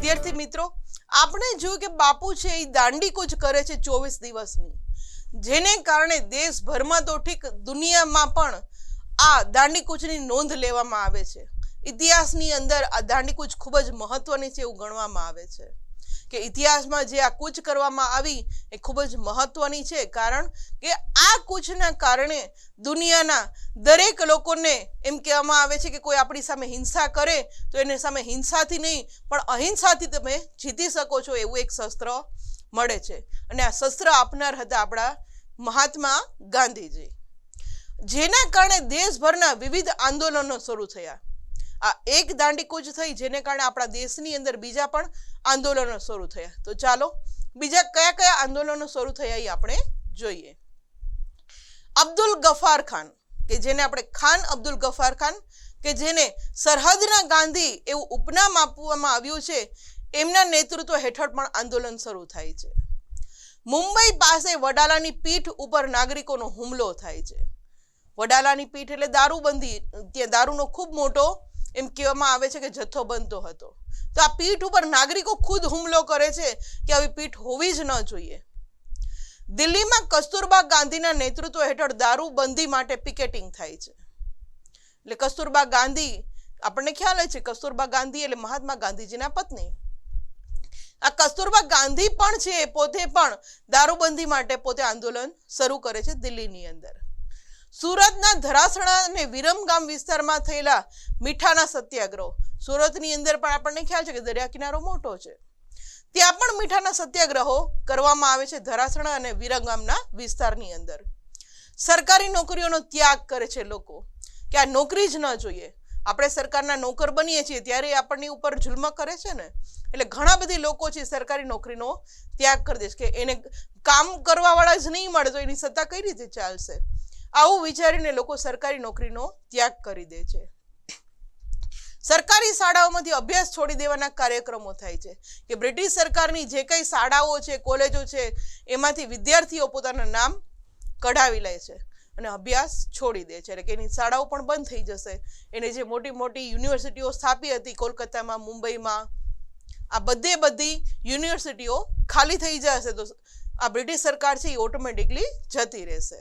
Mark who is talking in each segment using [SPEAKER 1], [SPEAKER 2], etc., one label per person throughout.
[SPEAKER 1] વિદ્યાર્થી મિત્રો, આપણે જોયું કે બાપુ છે એ દાંડી કૂચ કરે છે 24 દિવસની, જેને કારણે દેશભરમાં તો ઠીક દુનિયામાં પણ આ દાંડી કૂચની નોંધ લેવામાં આવે છે. ઇતિહાસની અંદર આ દાંડી કૂચ ખૂબ જ મહત્વની છે એવું ગણવામાં આવે છે કે ઇતિહાસમાં જે આ કૂચ કરવામાં આવી એ ખૂબ જ મહત્વની છે, કારણ કે આ કૂચના કારણે દુનિયાના દરેક લોકોને એમ કહેવામાં આવે છે કે કોઈ આપણી સામે હિંસા કરે તો એને સામે હિંસાથી નહીં પણ અહિંસાથી તમે જીતી શકો છો એવું એક શસ્ત્ર મળે છે. અને આ શસ્ત્ર આપનાર હતા આપણા મહાત્મા ગાંધીજી, જેના કારણે દેશભરના વિવિધ આંદોલનો શરૂ થયા. આ એક દાંડી કૂચ થઈ જેને કારણે આપણા દેશની અંદર બીજા પણ આંદોલનો શરૂ થયા. તો ચાલો બીજા કયા કયા આંદોલનો શરૂ થયા એ આપણે જોઈએ. અબ્દુલ ગફાર ખાન, કે જેને આપણે ખાન અબ્દુલ ગફાર ખાન, કે જેને સરહદના ગાંધી એવું ઉપનામ આપવામાં આવ્યું છે, એમના નેતૃત્વ હેઠળ પણ આંદોલન શરૂ થાય છે. મુંબઈ પાસે વડાલાની પીઠ ઉપર નાગરિકોનો હુમલો થાય છે. વડાલાની પીઠ એટલે દારૂબંધી, ત્યાં દારૂનો ખૂબ મોટો એમ કહેવામાં આવે છે કે જથ્થો બનતો હતો. તો આ પીઠ ઉપર નાગરિકો ખુદ હુમલો કરે છે કે આવી પીઠ હોવી જ ન જોઈએ. દિલ્હીમાં કસ્તુરબા ગાંધીના નેતૃત્વ હેઠળ દારૂબંધી માટે પિકેટિંગ થાય છે. એટલે કસ્તુરબા ગાંધી, આપણને ખ્યાલ છે કસ્તુરબા ગાંધી એટલે મહાત્મા ગાંધીજીના પત્ની. આ કસ્તુરબા ગાંધી પણ છે પોતે પણ દારૂબંધી માટે પોતે આંદોલન શરૂ કરે છે દિલ્હીની અંદર. સુરતના ધરાસણા અને વિરમગામ વિસ્તારમાં થયેલા મીઠાના સત્યાગ્રહો, સુરતની અંદર પણ આપણને ખ્યાલ છે કે દરિયા કિનારો મોટો છે, ત્યાં પણ મીઠાના સત્યાગ્રહો કરવામાં આવે છે ધરાસણા અને વિરમગામના વિસ્તારની અંદર. સરકારી નોકરીઓનો ત્યાગ કરે છે લોકો કે આ નોકરી જ ન જોઈએ. આપણે સરકારના નોકર બનીએ છીએ ત્યારે આપણની ઉપર જુલ્મ કરે છે ને, એટલે ઘણા બધી લોકો છે સરકારી નોકરીનો ત્યાગ કરી દે છે કે એને કામ કરવા વાળા જ નહીં મળે તો એની સત્તા કઈ રીતે ચાલશે. આવું વિચારીને લોકો સરકારી નોકરીનો ત્યાગ કરી દે છે. સરકારી શાળાઓમાંથી અભ્યાસ છોડી દેવાના કાર્યક્રમો થાય છે કે બ્રિટિશ સરકારની જે કઈ શાળાઓ છે, કોલેજો છે, એમાંથી વિદ્યાર્થીઓ પોતાના નામ કઢાવી લે છે અને અભ્યાસ છોડી દે છે, એટલે કે એની શાળાઓ પણ બંધ થઈ જશે. એને જે મોટી મોટી યુનિવર્સિટીઓ સ્થાપી હતી કોલકાતામાં, મુંબઈમાં, આ બધી યુનિવર્સિટીઓ ખાલી થઈ જશે તો આ બ્રિટિશ સરકાર છે એ ઓટોમેટિકલી જતી રહેશે.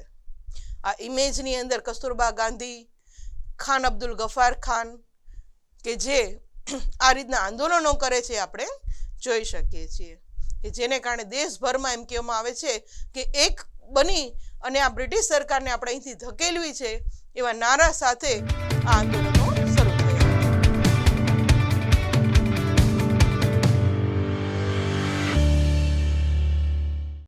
[SPEAKER 1] આ ઇમેજની અંદર કસ્તુરબા ગાંધી, ખાન અબ્દુલ ગફાર ખાન, કે જે આ રીતના આંદોલનો કરે છે આપણે જોઈ શકીએ છીએ, કે જેને કારણે દેશભરમાં એમ કહેવામાં આવે છે કે એક બની અને આ બ્રિટિશ સરકારને આપણે અહીંથી ધકેલવી છે એવા નારા સાથે આ આંદોલન